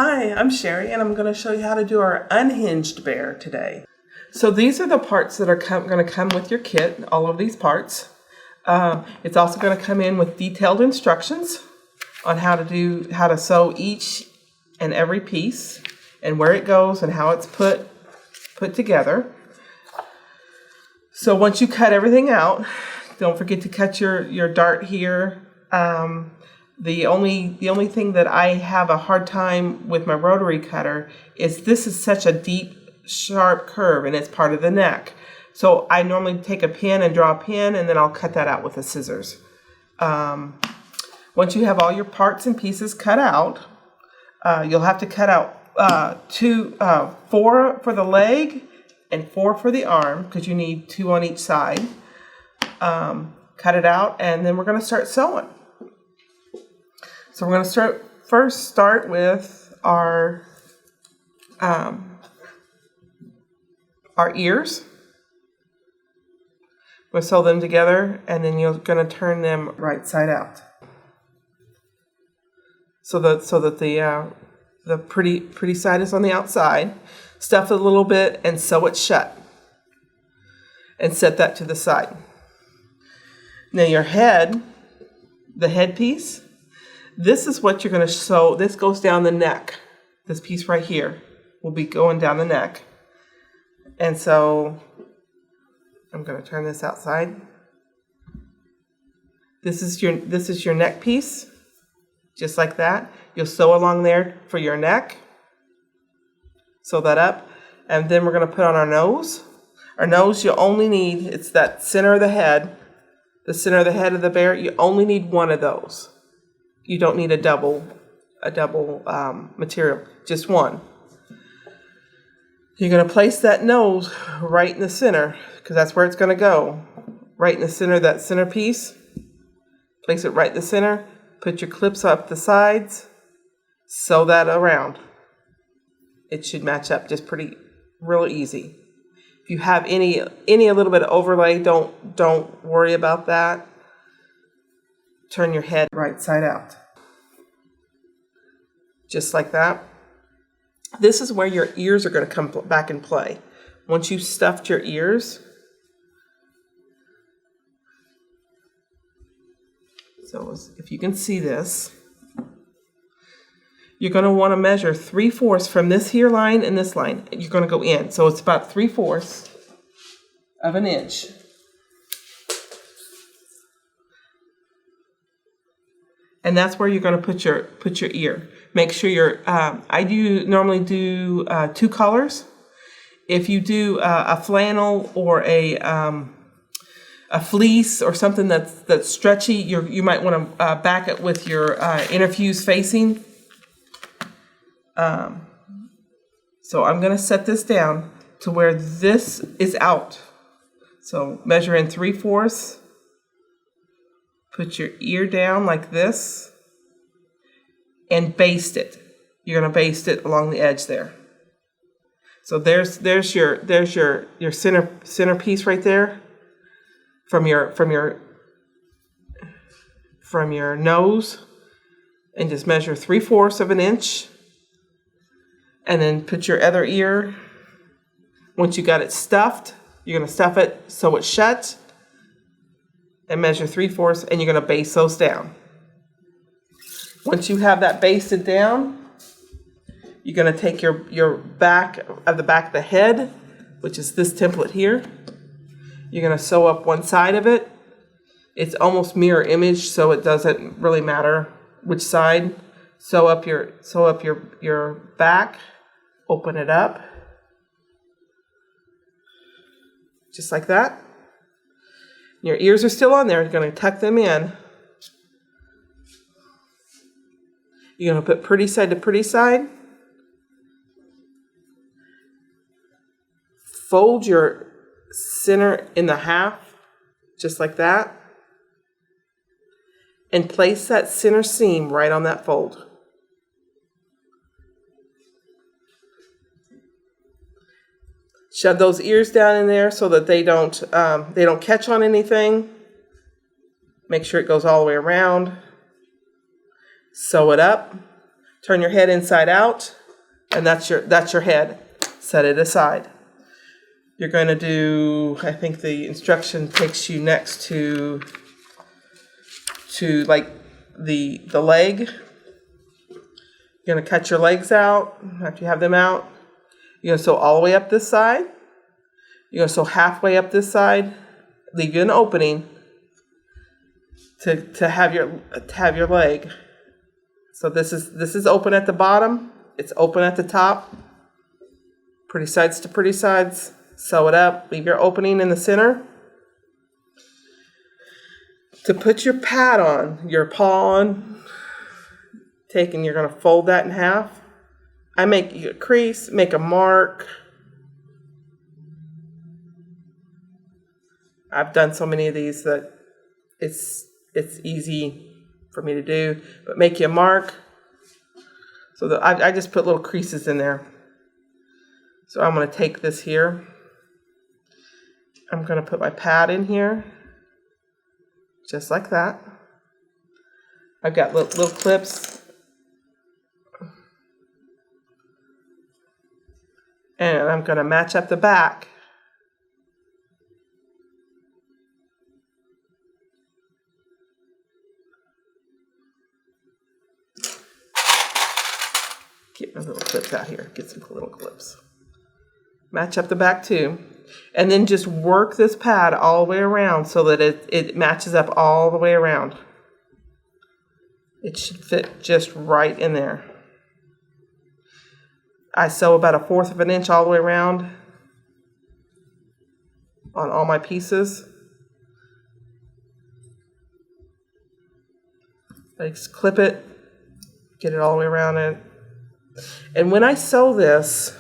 Hi, I'm Sherry, and I'm going to show you how to do our unhinged bear today. So these are the parts that are going to come with your kit, all of these parts. It's also going to come in with detailed instructions on how to sew each and every piece and where it goes and how it's put together. So once you cut everything out, don't forget to cut your dart here. The only thing that I have a hard time with my rotary cutter is this is such a deep, sharp curve and it's part of the neck. So I normally take a pin and draw a pin and then I'll cut that out with the scissors. Once you have all your parts and pieces cut out, you'll have to cut out 4 for the leg and 4 for the arm because you need 2 on each side. Cut it out and then we're going to start sewing. So we're going to first start with our ears. We'll sew them together and then you're going to turn them right side out. So that the pretty side is on the outside. Stuff it a little bit and sew it shut. And set that to the side. Now your head, the headpiece, this is what you're going to sew. This goes down the neck. This piece right here will be going down the neck. And so I'm going to turn this outside. This is your neck piece, just like that. You'll sew along there for your neck. Sew that up. And then we're going to put on our nose. Our nose you only need, it's that center of the head. The center of the head of the bear, you only need one of those. You don't need a double material, just one. You're going to place that nose right in the center because that's where it's going to go. Right in the center of that center piece. Place it right in the center. Put your clips up the sides. Sew that around. It should match up just real easy. If you have any a little bit of overlay, don't worry about that. Turn your head right side out. Just like that. This is where your ears are going to come back in play. Once you've stuffed your ears, so if you can see this, you're going to want to measure 3/4 from this here line and this line. You're going to go in. So it's about 3/4 of an inch. And that's where you're going to put your ear. Make sure I normally do 2 colors. If you do a flannel or a fleece or something that's stretchy, you might want to back it with your interfuse facing. So I'm going to set this down to where this is out. So measure in 3/4. Put your ear down like this and baste it. You're going to baste it along the edge there. So there's your center piece right there from your nose, and just measure 3/4 of an inch. And then put your other ear. Once you got it stuffed, you're going to stuff it so it's shut. And measure 3/4, and you're going to baste those down. Once you have that basted down, you're going to take your back of the head, which is this template here. You're going to sew up one side of it. It's almost mirror image, so it doesn't really matter which side. Sew up your back. Open it up, just like that. Your ears are still on there. You're going to tuck them in. You're going to put pretty side to pretty side. Fold your center in the half, just like that. And place that center seam right on that fold. Shove those ears down in there so that they don't catch on anything. Make sure it goes all the way around. Sew it up. Turn your head inside out, and that's your head. Set it aside. You're going to do, I think the instruction takes you next to like the leg. You're going to cut your legs out after you have them out. You're going to sew all the way up this side. You're going to sew halfway up this side. Leave you an opening to have your leg. So this is open at the bottom. It's open at the top. Pretty sides to pretty sides. Sew it up. Leave your opening in the center. To put your pad on, your paw on, you're going to fold that in half. I make a crease, make a mark. I've done so many of these that it's easy for me to do, but make you a mark. So that I just put little creases in there. So I'm going to take this here. I'm going to put my pad in here, just like that. I've got little clips. And I'm going to match up the back. Get my little clips out here. Get some little clips. Match up the back too. And then just work this pad all the way around so that it matches up all the way around. It should fit just right in there. I sew about 1/4 of an inch all the way around on all my pieces. I just clip it, get it all the way around it. And when I sew this,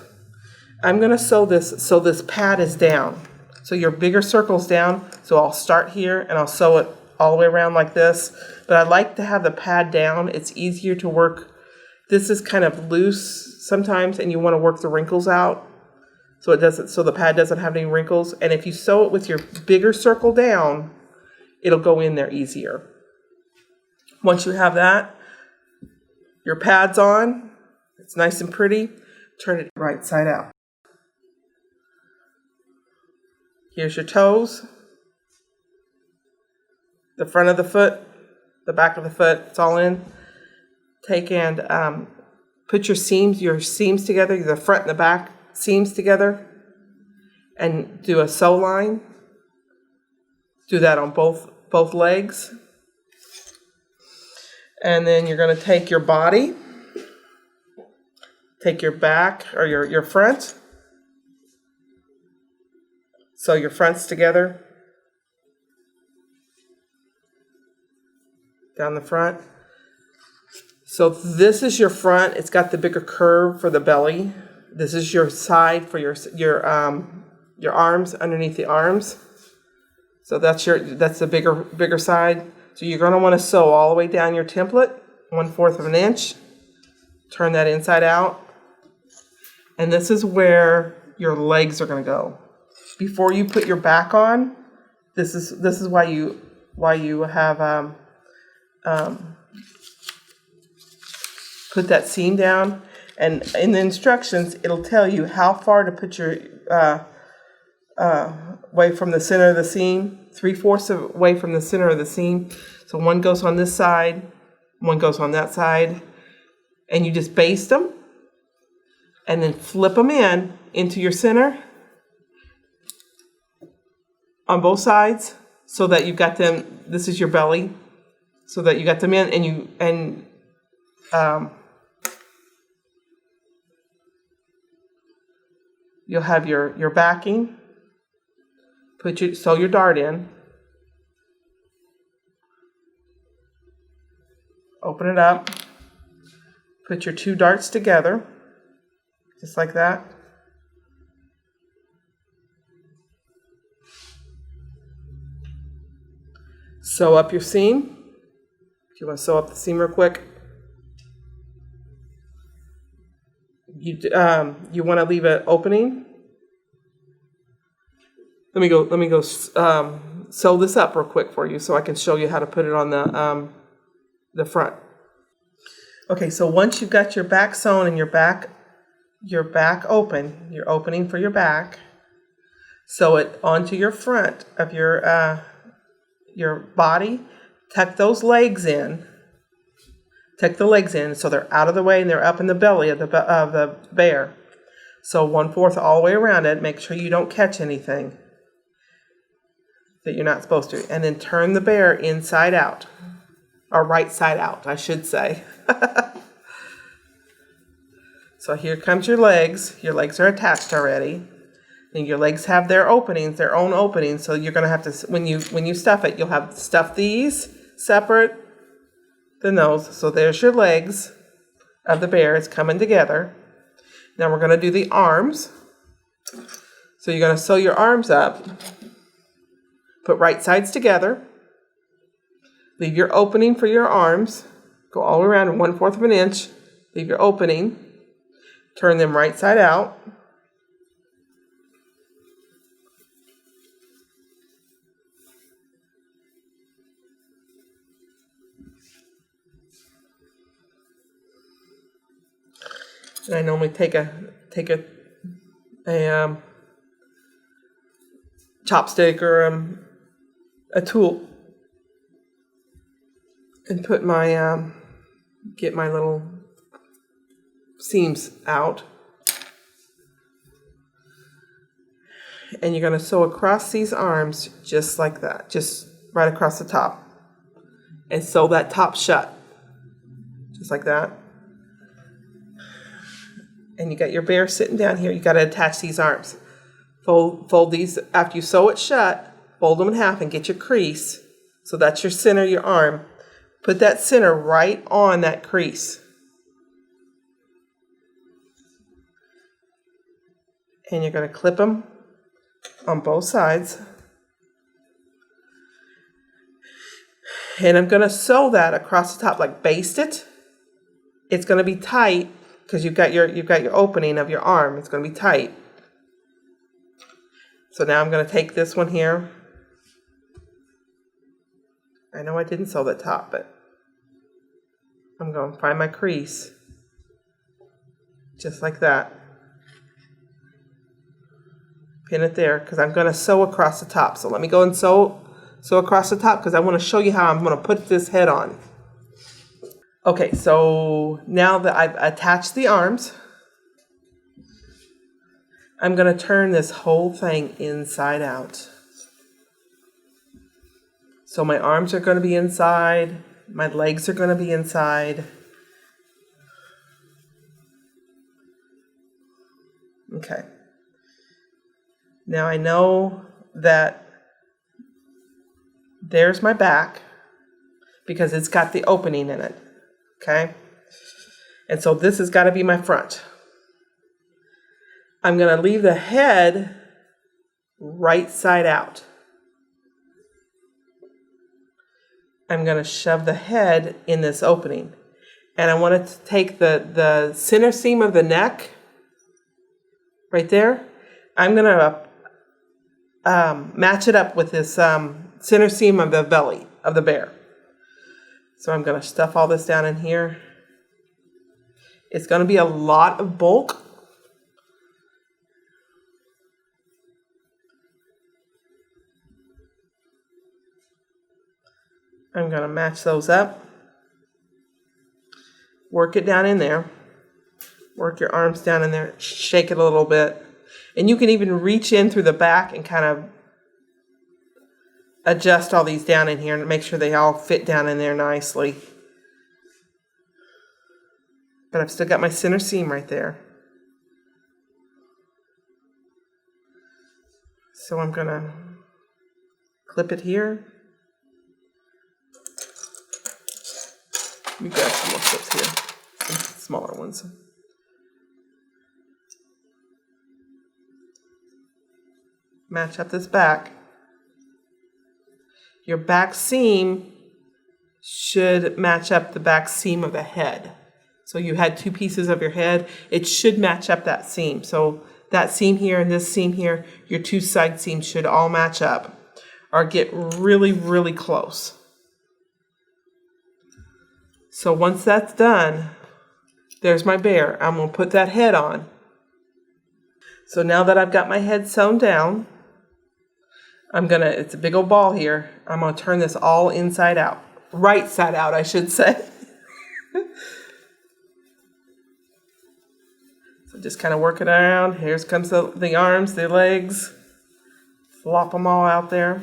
I'm going to sew this so this pad is down. So your bigger circle's down. So I'll start here and I'll sew it all the way around like this. But I like to have the pad down. It's easier to work. This is kind of loose sometimes, and you want to work the wrinkles out so the pad doesn't have any wrinkles. And if you sew it with your bigger circle down, it'll go in there easier. Once you have that, your pad's on. It's nice and pretty. Turn it right side out. Here's your toes, the front of the foot, the back of the foot, it's all in. Take and put your seams together, the front and the back seams together, and do a sew line. Do that on both legs. And then you're going to take your body, take your back or your front. Sew your fronts together. Down the front. So this is your front. It's got the bigger curve for the belly. This is your side for your arms, underneath the arms. So that's the bigger side. So you're going to want to sew all the way down your template, 1/4 of an inch. Turn that inside out. And this is where your legs are going to go. Before you put your back on, this is why you have put that seam down, and in the instructions it'll tell you how far to put your away from the center of the seam, 3/4 away from the center of the seam. So one goes on this side, one goes on that side, and you just baste them, and then flip them into your center on both sides, so that you've got them. This is your belly, so that you got them in, and you'll have your backing. Sew your dart in. Open it up. Put your 2 darts together, just like that. Sew up your seam. If you want to sew up the seam real quick. You want to leave an opening. Let me go sew this up real quick for you so I can show you how to put it on the front. Okay, so once you've got your back sewn and your back open, your opening for your back, sew it onto your front of your body. Tuck those legs in. Tuck the legs in so they're out of the way and they're up in the belly of the bear. So 1/4 all the way around it. Make sure you don't catch anything that you're not supposed to. And then turn the bear inside out. Or right side out, I should say. So here comes your legs. Your legs are attached already. And your legs have their openings, their own openings. So you're going to have to, when you stuff it, you'll have to stuff these separate than those. So there's your legs of the bear. It's coming together. Now we're going to do the arms. So you're going to sew your arms up. Put right sides together. Leave your opening for your arms. Go all the way around 1/4 of an inch. Leave your opening. Turn them right side out. And I normally take a chopstick or a tool and put my get my little seams out, and you're going to sew across these arms just like that, just right across the top, and sew that top shut just like that. And you got your bear sitting down here. You got to attach these arms. Fold these after you sew it shut. Fold them in half and get your crease. So that's your center, your arm. Put that center right on that crease. And you're going to clip them on both sides. And I'm going to sew that across the top, like baste it. It's going to be tight because you've got your opening of your arm. It's going to be tight. So now I'm going to take this one here. I know I didn't sew the top, but I'm going to find my crease. Just like that. Pin it there because I'm going to sew across the top. So let me go and sew across the top because I want to show you how I'm going to put this head on. Okay, so now that I've attached the arms, I'm going to turn this whole thing inside out. So my arms are going to be inside, my legs are going to be inside. Okay. Now I know that there's my back because it's got the opening in it. Okay? And so this has got to be my front. I'm going to leave the head right side out. I'm going to shove the head in this opening. And I want to take the center seam of the neck right there. I'm going to match it up with this center seam of the belly of the bear. So I'm going to stuff all this down in here. It's going to be a lot of bulk. I'm going to match those up. Work it down in there. Work your arms down in there. Shake it a little bit. And you can even reach in through the back and kind of adjust all these down in here and make sure they all fit down in there nicely. But I've still got my center seam right there. So I'm going to clip it here. Let me grab some more clips here, some smaller ones. Match up this back. Your back seam should match up the back seam of the head. So you had two pieces of your head. It should match up that seam. So that seam here and this seam here, your two side seams should all match up or get really, really close. So once that's done, There's my bear. I'm going to put that head on. So now that I've got my head sewn down, it's a big old ball here. I'm going to turn this all inside out. Right side out, I should say. So just kind of work it around. Here comes the arms, the legs. Flop them all out there.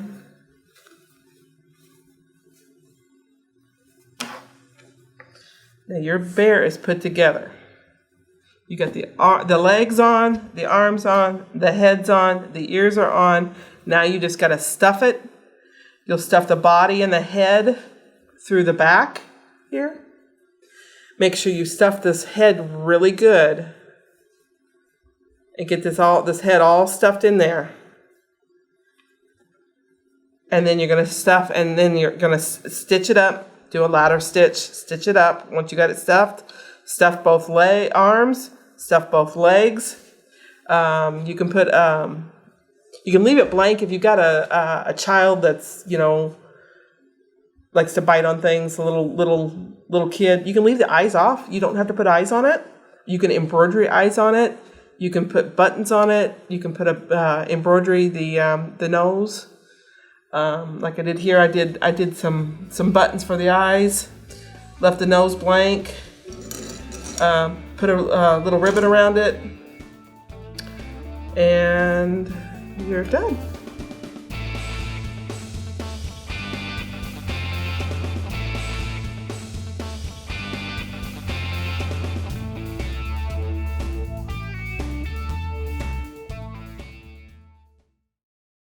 Now your bear is put together. You got the legs on, the arms on, the head's on, the ears are on. Now you just got to stuff it. You'll stuff the body and the head through the back here. Make sure you stuff this head really good and get this head all stuffed in there. And then you're going to stuff, and then you're going to stitch it up. Do a ladder stitch, stitch it up. Once you got it stuffed, stuff both arms, stuff both legs. You can put, you can leave it blank if you've got a child that's, likes to bite on things, a little kid. You can leave the eyes off. You don't have to put eyes on it. You can embroidery eyes on it. You can put buttons on it. You can put embroidery the nose. Like I did here, I did some buttons for the eyes, left the nose blank, put a little ribbon around it, and you're done.